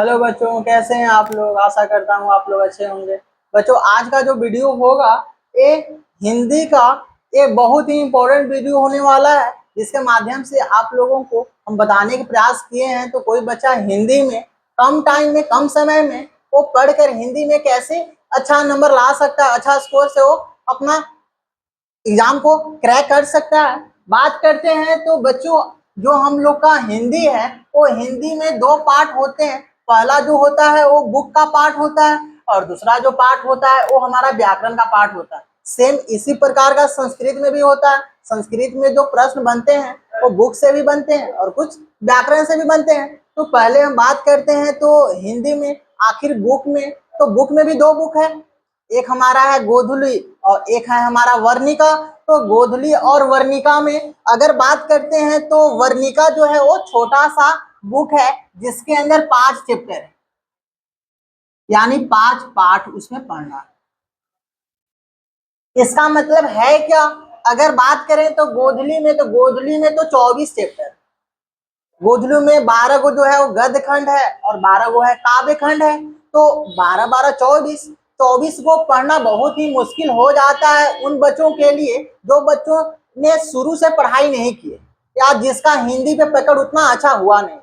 Hello बच्चों, कैसे हैं आप लोग। आशा करता हूँ आप लोग अच्छे होंगे। बच्चों, आज का जो वीडियो होगा ये हिंदी का एक बहुत ही इम्पोर्टेंट वीडियो होने वाला है, जिसके माध्यम से आप लोगों को हम बताने के प्रयास किए हैं। तो कोई बच्चा हिंदी में कम टाइम में कम समय में वो पढ़कर हिंदी में कैसे अच्छा नंबर ला सकता है, अच्छा स्कोर से वो अपना एग्जाम को क्रैक कर सकता है। बात करते हैं तो बच्चों, जो हम लोग का हिंदी है वो हिंदी में दो पार्ट होते हैं। पहला जो होता है वो बुक का पार्ट होता है और दूसरा जो पार्ट होता है वो हमारा व्याकरण का पार्ट होता है। सेम इसी प्रकार का संस्कृत में भी होता है। संस्कृत में जो प्रश्न बनते हैं वो बुक से भी बनते हैं और कुछ व्याकरण से भी बनते हैं। तो पहले हम बात करते हैं तो हिंदी में आखिर बुक में, तो बुक में भी दो बुक है। एक हमारा है गोधुली और एक है हमारा वर्णिका। तो गोधुली और वर्णिका में अगर बात करते हैं तो वर्णिका जो है वो छोटा सा बुक है जिसके अंदर 5 चैप्टर है, यानी 5 पाठ उसमें पढ़ना है। इसका मतलब है क्या, अगर बात करें तो गोधुली में तो 24 चैप्टर। गोधुली में 12 को जो है वो गद्य खंड है और 12 को है काव्य खंड है। तो 12 12 24, 24 को पढ़ना बहुत ही मुश्किल हो जाता है उन बच्चों के लिए जो बच्चों ने शुरू से पढ़ाई नहीं की या जिसका हिंदी पे पकड़ उतना अच्छा हुआ नहीं।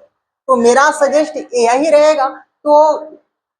तो मेरा सजेस्ट यही रहेगा, तो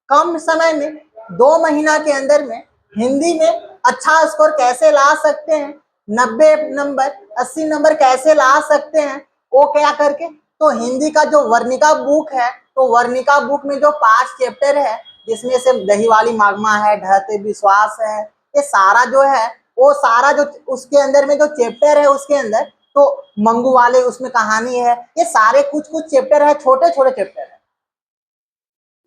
कम समय में 2 महीना के अंदर में हिंदी में अच्छा स्कोर कैसे ला सकते हैं, 90 नंबर 80 नंबर कैसे ला सकते हैं, वो क्या करके तो हिंदी का जो वर्णिका बुक है, तो वर्णिका बुक में जो 5 चैप्टर है जिसमें से दही वाली मागमा है, ढहते विश्वास है, ये सारा जो है वो सारा जो उसके अंदर में जो चैप्टर है उसके अंदर तो मंगू वाले उसमें कहानी है, ये सारे कुछ कुछ चैप्टर है, छोटे छोटे चैप्टर है।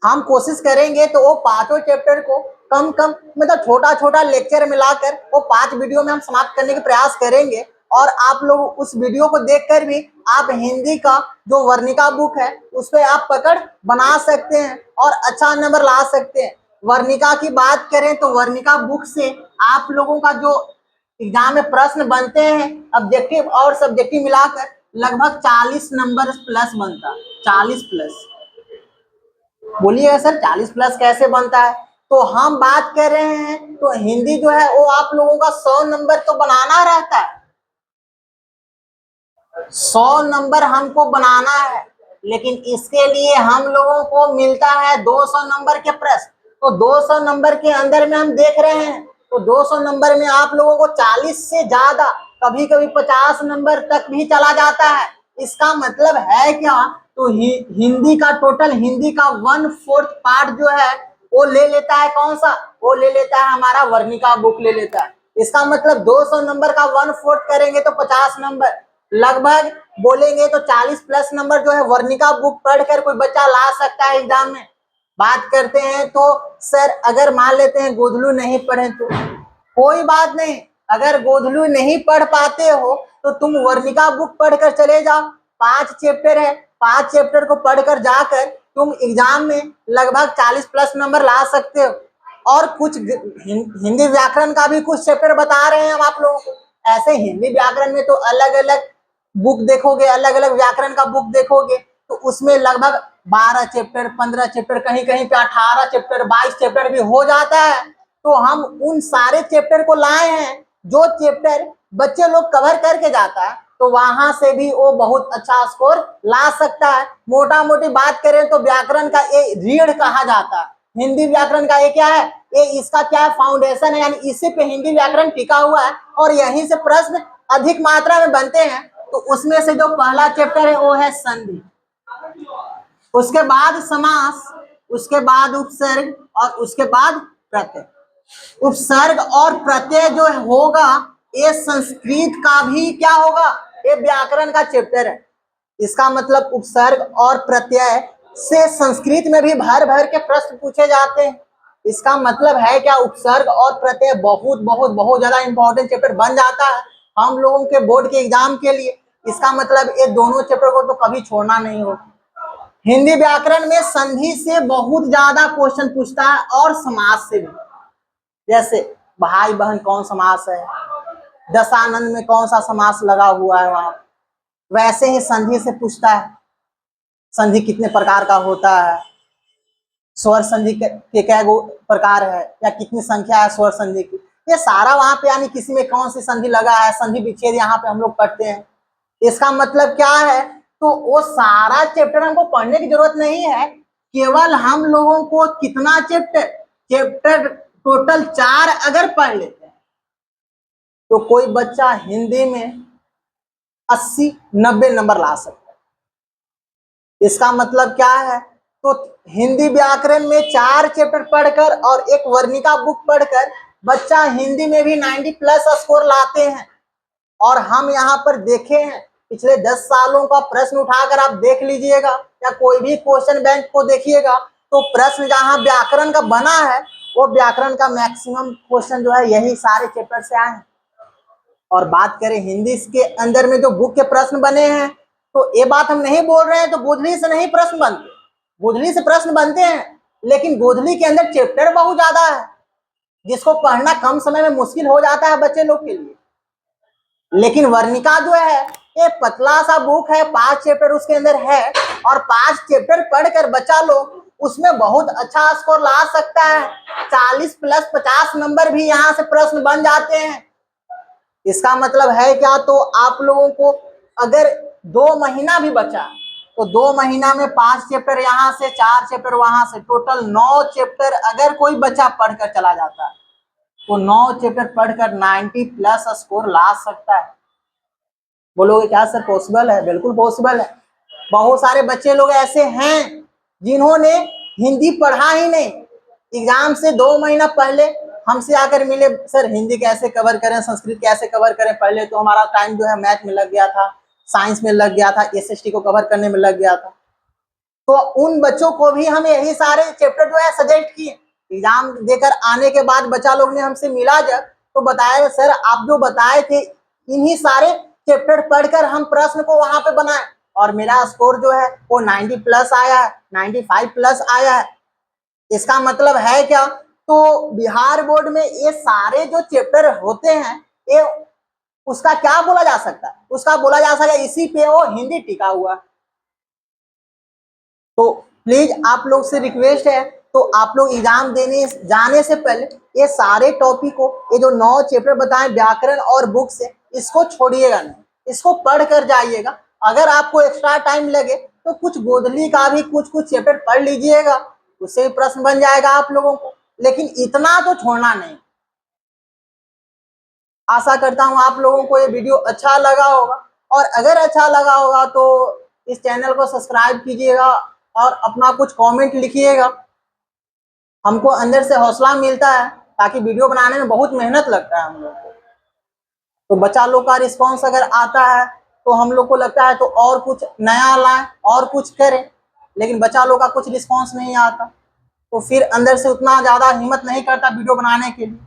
हम कोशिश करेंगे तो वो पांचों चैप्टर को कम कम मतलब छोटा छोटा लेक्चर मिलाकर वो 5 वीडियो में हम समाप्त करने का प्रयास करेंगे। और आप लोग उस वीडियो को देखकर भी आप हिंदी का जो वर्णिका बुक है उस पर आप पकड़ बना सकते हैं और अच्छा नंबर ला सकते हैं। वर्णिका की बात करें तो वर्णिका बुक से आप लोगों का जो एग्जाम में प्रश्न बनते हैं ऑब्जेक्टिव और सब्जेक्टिव मिलाकर लगभग 40 नंबर प्लस बनता है। 40 प्लस बोलिएगा सर, 40 प्लस कैसे बनता है। तो हम बात कर रहे हैं तो हिंदी जो है वो आप लोगों का 100 नंबर तो बनाना रहता है, 100 नंबर हमको बनाना है। लेकिन इसके लिए हम लोगों को मिलता है 200 नंबर के प्रश्न। तो 200 नंबर के अंदर में हम देख रहे हैं तो 200 नंबर में आप लोगों को 40 से ज्यादा, कभी कभी 50 नंबर तक भी चला जाता है। इसका मतलब है क्या, तो हिंदी का टोटल हिंदी का 1/4 पार्ट जो है वो ले लेता है कौन सा, वो ले लेता है हमारा वर्णिका बुक ले लेता है। इसका मतलब 200 नंबर का 1/4 करेंगे तो 50 नंबर, लगभग बोलेंगे तो 40 प्लस नंबर जो है वर्णिका बुक पढ़कर कोई बच्चा ला सकता है एग्जाम में। बात करते हैं तो सर अगर मान लेते हैं गोधलू नहीं पढ़े तो कोई बात नहीं, अगर गोधलू नहीं पढ़ पाते हो तो तुम वर्णिका बुक पढ़कर चले जाओ। 5 चैप्टर है, 5 चैप्टर को पढ़कर जाकर तुम एग्जाम में लगभग 40 प्लस नंबर ला सकते हो। और कुछ हिंदी व्याकरण का भी कुछ चैप्टर बता रहे हैं हम आप लोगों को। ऐसे हिंदी व्याकरण में तो अलग अलग बुक देखोगे, अलग अलग व्याकरण का बुक देखोगे तो उसमें लगभग 12 चैप्टर, 15 चैप्टर, कहीं कहीं पे 18 चैप्टर, 22 चैप्टर भी हो जाता है। तो हम उन सारे चैप्टर को लाए हैं जो चैप्टर बच्चे लोग कवर करके जाता है तो वहां से भी वो बहुत अच्छा स्कोर ला सकता है। मोटा मोटी बात करें तो व्याकरण का ये रीढ़ कहा जाता है। हिंदी व्याकरण का ये क्या है, ये इसका क्या है, फाउंडेशन है, यानी इसी पे हिंदी व्याकरण टिका हुआ है और यहीं से प्रश्न अधिक मात्रा में बनते हैं। तो उसमें से जो पहला चैप्टर है वो है संधि, उसके बाद समास, उसके बाद उपसर्ग और उसके बाद प्रत्यय। उपसर्ग और प्रत्यय जो होगा ये संस्कृत का भी क्या होगा, ये व्याकरण का चैप्टर है। इसका मतलब उपसर्ग और प्रत्यय से संस्कृत में भी भर भर के प्रश्न पूछे जाते हैं। इसका मतलब है क्या, उपसर्ग और प्रत्यय बहुत बहुत बहुत ज्यादा इंपॉर्टेंट चैप्टर बन जाता है हम लोगों के बोर्ड के एग्जाम के लिए। इसका मतलब ये दोनों चैप्टर को तो कभी छोड़ना नहीं हो। हिंदी व्याकरण में संधि से बहुत ज्यादा क्वेश्चन पूछता है और समास से भी, जैसे भाई बहन कौन समास है, दशानंद में कौन सा समास लगा हुआ है वहां, वैसे ही संधि से पूछता है संधि कितने प्रकार का होता है, स्वर संधि के क्या गो प्रकार है या कितनी संख्या है स्वर संधि की, ये सारा वहां पे, यानी किसी में कौन सी संधि लगा है, संधि विच्छेद यहाँ पे हम लोग पढ़ते हैं। इसका मतलब क्या है, तो वो सारा चैप्टर हमको पढ़ने की जरूरत नहीं है, केवल हम लोगों को कितना चैप्टर टोटल 4 अगर पढ़ लेते हैं तो कोई बच्चा हिंदी में 80-90 नंबर ला सकता है। इसका मतलब क्या है, तो हिंदी व्याकरण में 4 चैप्टर पढ़कर और एक वर्णिका बुक पढ़कर बच्चा हिंदी में भी 90+ स्कोर लाते हैं। और हम यहाँ पर देखे हैं पिछले 10 सालों का प्रश्न उठाकर आप देख लीजिएगा या कोई भी क्वेश्चन बैंक को देखिएगा, तो प्रश्न जहाँ व्याकरण का बना है वो व्याकरण का मैक्सिमम क्वेश्चन जो है यही सारे चैप्टर से आए हैं। और बात करें हिंदी के अंदर में जो बुक के प्रश्न बने हैं, तो ये बात हम नहीं बोल रहे हैं तो गोधली से नहीं प्रश्न बनते, गोधली से प्रश्न बनते हैं, लेकिन गोधली के अंदर चैप्टर बहुत ज्यादा है जिसको पढ़ना कम समय में मुश्किल हो जाता है बच्चे लोग के लिए। लेकिन वर्णिका जो है ये पतला सा बुक है, 5 चैप्टर उसके अंदर है, और 5 चैप्टर पढ़कर बच्चा लोग उसमें बहुत अच्छा स्कोर ला सकता है। 40+50 नंबर भी यहाँ से प्रश्न बन जाते हैं। इसका मतलब है क्या, तो आप लोगों को अगर 2 महीना भी बचा तो 2 महीना में 5 चैप्टर यहाँ से, 4 चैप्टर वहां से, टोटल 9 चैप्टर अगर कोई बच्चा पढ़कर चला जाता है तो 9 चैप्टर पढ़कर 90+ स्कोर ला सकता है। बोलोगे क्या सर पॉसिबल है? बिल्कुल पॉसिबल है। बहुत सारे बच्चे लोग ऐसे हैं जिन्होंने हिंदी पढ़ा ही नहीं, एग्जाम से 2 महीना पहले हमसे आकर मिले, सर हिंदी कैसे कवर करें, संस्कृत कैसे कवर करें। पहले तो हमारा टाइम जो है मैथ में लग गया था, साइंस में लग गया था, एसएसटी को कवर करने में लग गया था। तो उन बच्चों को भी हम यही सारे चैप्टर जो है सजेस्ट किए। एग्जाम देकर आने के बाद बच्चा लोग ने हमसे मिला जब, तो बताया सर आप जो बताए थे इन्हीं सारे चैप्टर पढ़कर हम प्रश्न को वहां पे बनाए और मेरा स्कोर जो है वो 90+ आया है, 95+ आया है। इसका मतलब है क्या, तो बिहार बोर्ड में ये सारे जो चैप्टर होते हैं ये उसका क्या बोला जा सकता है, उसका बोला जा सकता है इसी पे वो हिंदी टिका हुआ। तो प्लीज आप लोग से रिक्वेस्ट है, तो आप लोग एग्जाम देने जाने से पहले ये सारे टॉपिक को, ये जो 9 चैप्टर बताएं व्याकरण और बुक से, इसको छोड़िएगा नहीं, इसको पढ़ कर जाइएगा। अगर आपको एक्स्ट्रा टाइम लगे तो कुछ गोधली का भी कुछ चैप्टर पढ़ लीजिएगा, उससे भी प्रश्न बन जाएगा आप लोगों को, लेकिन इतना तो छोड़ना नहीं। आशा करता हूँ आप लोगों को ये वीडियो अच्छा लगा होगा, और अगर अच्छा लगा होगा तो इस चैनल को सब्सक्राइब कीजिएगा और अपना कुछ कमेंट लिखिएगा। हमको अंदर से हौसला मिलता है, ताकि वीडियो बनाने में बहुत मेहनत लगता है हम लोग को। तो बच्चा लोग का रिस्पांस अगर आता है तो हम लोग को लगता है तो और कुछ नया लाएं और कुछ करें, लेकिन बच्चा लोग का कुछ रिस्पांस नहीं आता तो फिर अंदर से उतना ज़्यादा हिम्मत नहीं करता वीडियो बनाने के लिए।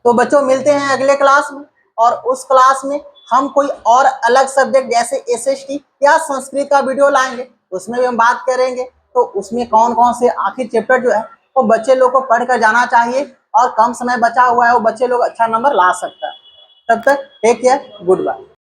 तो बच्चों मिलते हैं अगले क्लास में, और उस क्लास में हम कोई और अलग सब्जेक्ट जैसे एसएसटी या संस्कृत का वीडियो लाएंगे, उसमें भी हम बात करेंगे तो उसमें कौन कौन से आखिर चैप्टर जो है वो बच्चे लोग को पढ़ कर जाना चाहिए, और कम समय बचा हुआ है वो बच्चे लोग अच्छा नंबर ला सकता है। तब तक टेक केयर, गुड बाय।